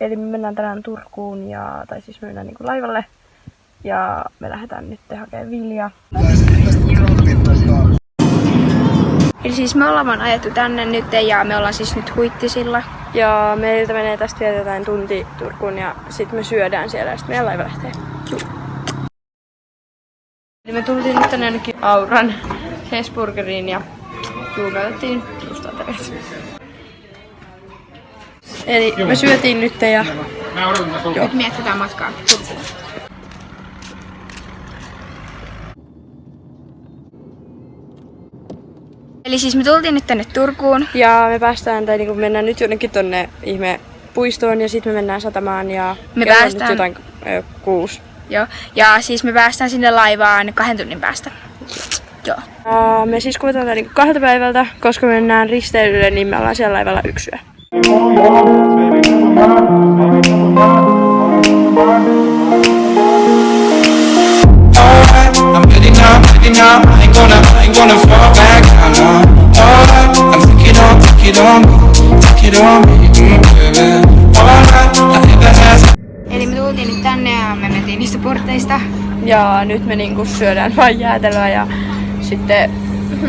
Eli me mennään tänään Turkuun, tai siis me mennään niinku laivalle. Ja me lähdetään nyt hakemaan viljaa. Eli siis me ollaan vaan ajettu tänne nyt ja me ollaan siis nyt Huittisilla. Ja meiltä menee tästä vielä jotain tunti Turkuun ja sitten me syödään siellä ja sitten meidän laiva lähtee. Eli me tultiin nyt tänne ainakin Auran Hesburgeriin ja me otettiin just ateriat. Eli me syötiin nyt ja nyt mietitään matkaa Turkuun. Eli siis me tultiin nyt tänne Turkuun. Ja me päästään, tai niinku mennään nyt jonnekin tonne ihme puistoon ja sitten me mennään satamaan ja me päästään nyt jotain 6. Joo. Ja siis me päästään sinne laivaan 2 tunnin päästä. Joo. Me siis kuvataan tää niinku 2 päivältä, koska me mennään risteilylle, niin me ollaan siellä laivalla 1 yö. I'm ready now, I ain't gonna fall back now. Alright, I'm take it on me, baby. Alright, I ever has. Eli me tultiin nyt tänne ja me mentiin niistä porteista. Ja nyt me niinku syödään vaan jäätelöä ja sitten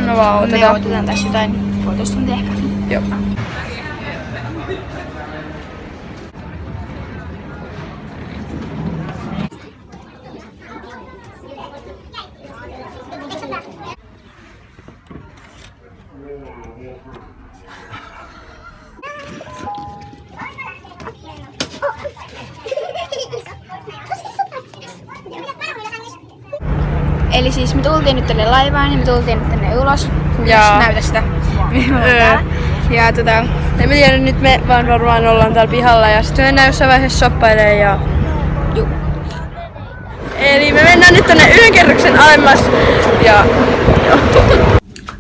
no vaan otetaan. Me otetaan tässä jotain 1,5 tuntia ehkä. Joo. Eli siis me tultiin nyt tänne laivaan ja me tultiin nyt tänne ulos. Ja näytä sitä. Ja en mä tiedä, nyt me vaan varmaan ollaan täällä pihalla ja sitten me mennään jossain vaiheessa shoppailemaan ja Juu. Eli me mennään nyt tänne 1 kerroksen alemmas ja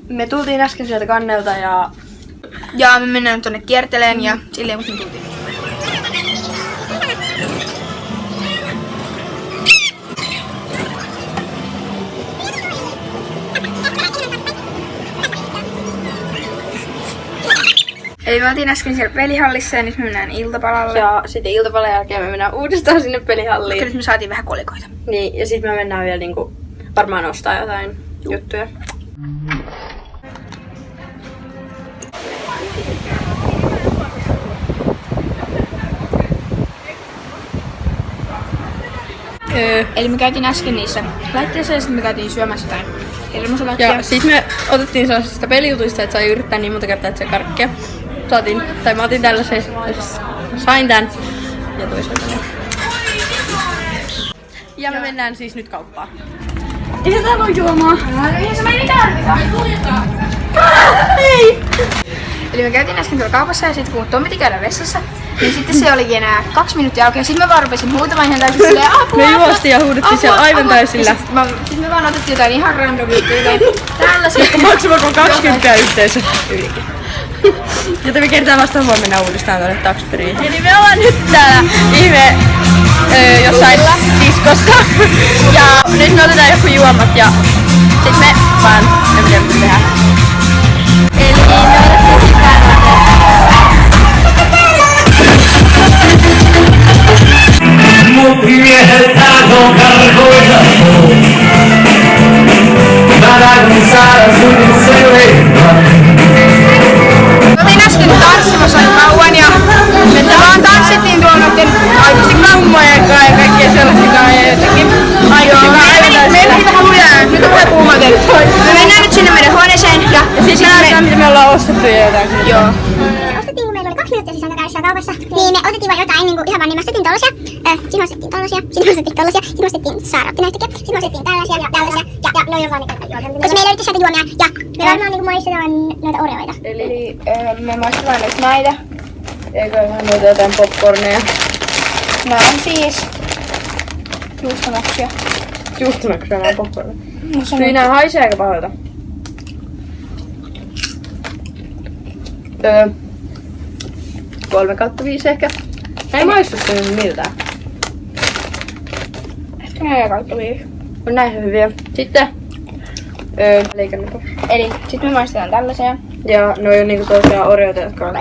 me tultiin äsken sieltä kannelta ja me mennään tonne kierteleen ja silleen kun me tultiin. Eli me oltiin äsken siellä pelihallissa ja nyt me mennään iltapalalle. ja sitten iltapalan jälkeen me mennään uudestaan sinne pelihalliin. Nyt me saatiin vähän kolikoita. Niin, ja sitten me mennään vielä niinku varmaan ostaa jotain juttuja. Eli me käytiin äsken niissä laitteissa ja sitten me käytiin syömässä jotain hermosalaattia. Ja sitten me otettiin sellaisista pelijutuista, että sai yrittää niin monta kertaa, että se karkkia. Mä otin tällaisen, sain tän ja toisaalta. Ja me mennään siis nyt kauppaan. Ei täällä voi juomaa. Eihän se meni tarvita. Ei! Eli me käytiin äsken tuolla kaupassa ja sitten kun Tom piti käydä vessassa, niin sitten se olikin enää 2 minuuttia auki ja sitten mä vaan rupesin huutamaan ihan täysin silleen apua. Me juostiin ja huudettiin siellä aivan täysillä. Sitten me vaan otettiin jotain ihan random juttuja, tällaisia. Maksavako 20 yhteensä ylikin. Joten me kertaan vasta huomenna uudestaan tuonne Taxperiin. Eli me ollaan nyt täällä jossain diskossa. Ja nyt me otetaan joku juomat ja sit me vaan en tiedä mitä tehdään. Eli me otettiin siis täällä. Mut miehetään on karkoilla. Mä lähdin saada sun selville. Me oltiin äsken tanssimassa kauan ja me vaan tanssittiin tuolla noiden aikuisten kammojen kanssa ja kaikkien sellaisia kanssa ja jotenkin meillä oli vähän lujaa, nyt on vähän kuumoteltu. Me mennään nyt sinne meidän huoneeseen ja Siis näyttää mitä me ollaan ostettu ja jotain. Joo. Ostettiin, kun meillä oli 2 minuuttia siis aika käydessä kaupassa, niin me otettiin vaan jotain niinku ihan vaan, niin me ostettiin tollasia, sitten me ostettiin tollasia, sitten me ostettiin tollasia, sitten me ostettiin saaraottinäyttökiä, sitten me ostettiin tällaisia ja tällaisia, ja noi on vaan niitä juomia. Koska meillä yritti sieltä juomia, ja me varmaan niinku maistetaan noita oreoita. Eli me maistetaan nyt näitä. Eiköhän noita jotain popcorneja. Nää on siis juustonaksia. Juustonaksia nää popcorneja. Kyllä nää haisee aika pahoilta. 3/5 ehkä. Ei maistu sen miltään. Ehkä 4/5. On näin hyviä. Sitten Leikannut. Eli sit me maistetaan tällaisia. Ja ne on niinku tosiaan Oreota, jotka on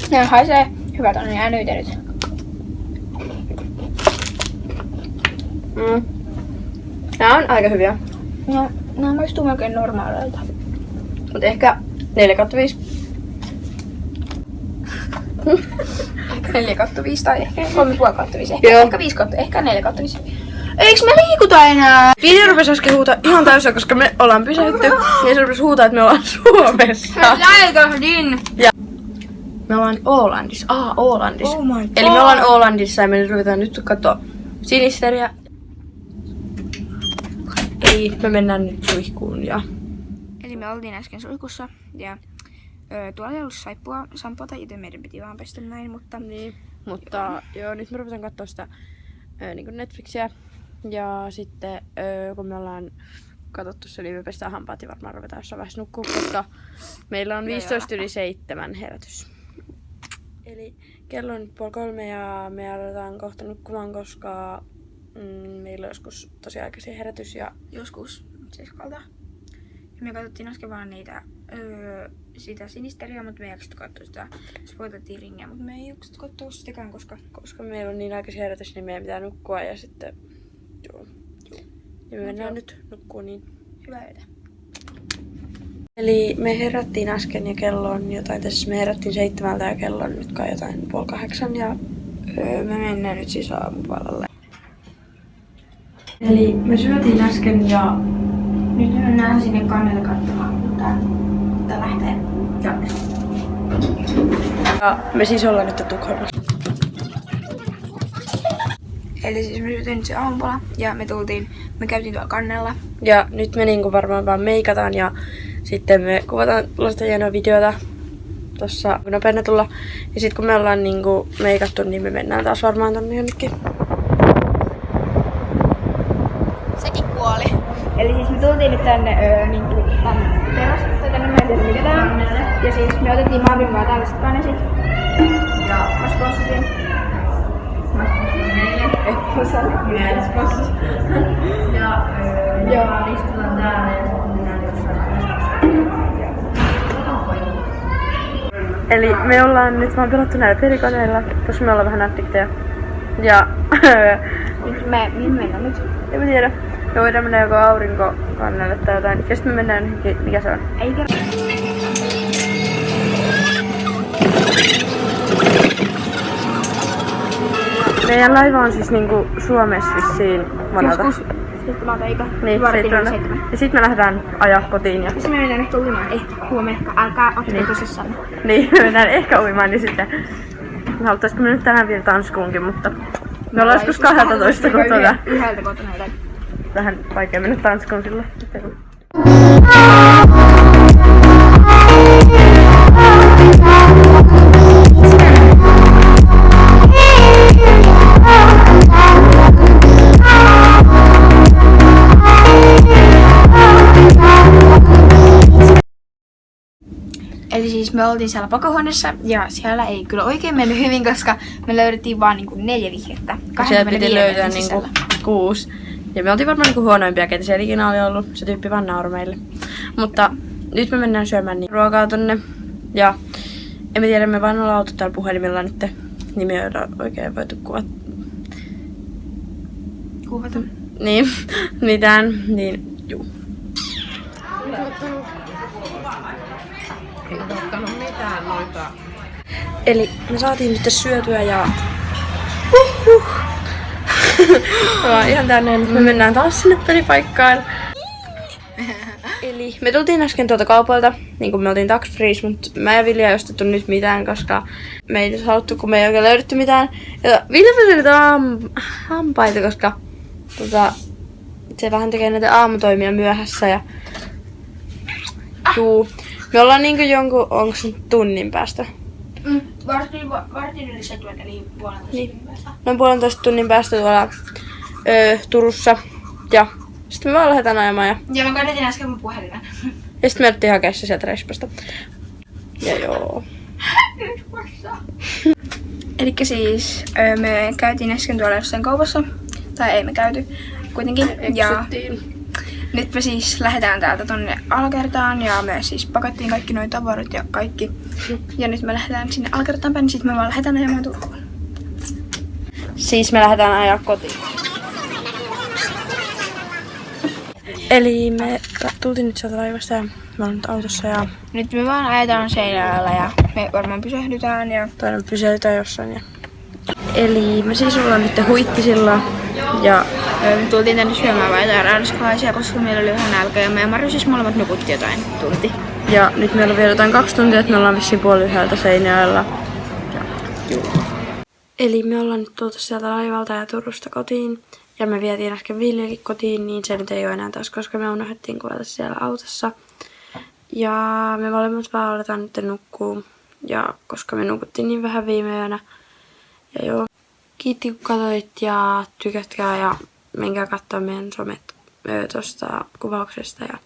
Ne haisee hyvät on ne änytelyt. Nää on aika hyviä. No, nää maistuu melkein normaaleilta. Mut ehkä 4/5. 4/5 tai ehkä 3,5/5. Joo. Ehkä 5/5, ehkä 4/5. Eiks me liikuta enää? Pili rupesi äsken huutaa ihan täysin, koska me ollaan pysähdytty. Ja se rupesi huutaa, että me ollaan Suomessa. Läikahdin! Me ollaan Ålandissa. Ålandissa. Oh my god. Eli me ollaan Ålandissa ja me ruvetaan nyt katsoa Sinisteriä. Eli me mennään nyt suihkuun ja... Eli me oltiin äsken suihkussa ja tuolla ei ollut sampoota, joten meidän piti vaan pestä näin, mutta... Niin, mutta joo, nyt me ruvetaan katsoa sitä niin kuin Netflixiä. Ja sitten kun me ollaan katsottu se, niin me pestään hampaat ja varmaan ruvetaan jossain vaiheessa nukkua, koska meillä on 7:15 herätys. Eli kello on nyt 2:30 ja me aletaan kohta nukkumaan, koska meillä on joskus tosi aikaisin herätys ja Joskus 7:00. Ja me katsottiin äsken vaan niitä, sitä Sinisteriä, mutta me ei jaksettu katsoa sitä. Spoilattiin ringiä, mutta me ei jaksettu katsoa sitäkään, koska meillä on niin aikaisin herätys, niin meidän pitää nukkua ja sitten joo. Ja me mennään nyt nukkuun niin. hyvää yötä. Eli me herättiin äsken ja kello on jotain, siis me herättiin 7 ja kello on nyt kai jotain 7:30 ja me mennään nyt siis aamupalalle. Eli me syötiin äsken ja Nyt me mennään sinne kannelle katsomaan, mutta lähtee. ja me siis ollaan nyt Tukholmassa. Eli siis me syötiin nyt se aamupala ja me käytiin tuolla kannella. Ja nyt me niinku varmaan vaan meikataan ja sitten me kuvataan tuollaista hienoa videota tossa nopeana tulla. Ja sit kun me ollaan niinku meikattu, niin me mennään taas varmaan tonne jonnekin. Sekin kuoli. Eli siis me tultiin nyt tänne tänne terasille, tai tänne mä en tiedä mikä tää on. Ja siis me otettiin Marvin vaan tällaiset kanesit. Ja mä sponssasin. Ja istutaan täällä ja sitten mennään jossain. Eli me ollaan nyt vaan pelattu näillä pelikoneilla, koska me ollaan vähän addikteja. Ja Mihin mennään nyt? en mä tiedä. Me voidaan mennä joko aurinkokannelle tai jotain. Ja sitten me mennään johonkin, mikä se on? Eikä. Meidän laiva on siis niinku Suomessa vissiin monelta. Joskus 7 eikä? Niin, Vartin 7. 7. Ja sit me lähdetään ajaa kotiin ja... Sitten me mennään ehkä uimaan. Huomenna. Älkää ottako tosissanne. Niin, me mennään ehkä uimaan, niin sitten... Haluttaisko me nyt tänään vielä Tanskuunkin, mutta... Me ollaan joskus 12 kotona. 1 kotona. Vähän vaikea mennä Tanskuun silloin. Eli siis me oltiin siellä pakohuoneessa ja siellä ei kyllä oikein mennyt hyvin, koska me löydettiin vaan niinku 4 vihjettä. Siellä piti löytää niinku 6. Ja me oltiin varmaan niinku huonoimpia, ketä siellä ikinä oli ollut. Se tyyppi vaan nauroi meille. Mutta nyt me mennään syömään niin ruokaa tonne. Ja emme tiedä, me vaan ollaan oltu täällä puhelimella nyt. Niin me ei ole oikein voitu kuvata. Kuvata? Niin, mitään. Niin, juu. Ei ottanut mitään noita. Eli me saatiin nyt syötyä ja... ihan tänne, nyt me mennään taas sinne pelipaikkaan. Eli me tultiin äsken tuolta kaupalta, niin kuin me oltiin tax freeze, mutta mä ja Vilja ei ostettu nyt mitään, koska me ei nyt haluttu, kun me ei oikein löydetty mitään. Ja Vilja pesi nyt hampaita, koska se vähän tekee näitä aamutoimia myöhässä ja... Juu. Me ollaan niinku jonkun, onks nyt tunnin päästä? Vartin yli 7, eli puolentoista tunnin päästä. Noin 1,5 tunnin päästä tuolla Turussa. Ja Sitten me vaan lähdetään ajamaan Ja mä kadotin äsken mun puhelimen. ja sitten me jätettiin hakea se sieltä Respasta. Ja joo. Elikkä siis me käytiin äsken tuolla jossain kaupassa. Tai ei me käyty kuitenkin. Ja Eksyttiin. nyt me siis lähdetään täältä tonne alakertaan ja me siis pakattiin kaikki noi tavarat ja kaikki. Ja nyt me lähdetään sinne alakertaan päin, niin sit me vaan lähdetään ajamaan Turkuun. Siis me lähdetään ajaa kotiin. Eli me tultiin nyt sieltä laivasta ja me ollaan nyt autossa ja Nyt me vaan ajetaan Seinäjoella ja me varmaan pysähdytään ja toinen pysäytään jossain. Eli me siis ollaan nyt Huittisilla ja me tultiin tänne syömään vaan jotain ranskalaisia, koska meillä oli vähän nälkä ja me ja Marju siis molemmat nukutti jotain tunti. nyt meillä on vielä jotain 2 tuntia, että me ollaan vissiin 12:30 Seinäjoella. Eli me ollaan nyt tultu sieltä laivalta ja Turusta kotiin. Ja me vietiin äsken Viljakin kotiin, niin se nyt ei ole enää taas, koska me unohdettiin kuvata siellä autossa. Ja me molemmat vaan aletaan nyt nukkuu. Ja koska me nukuttiin niin vähän viime yönä. Ja joo, kiitti kun katsoit ja tykätkää ja menkää katsoa meidän somet tuosta kuvauksesta. Ja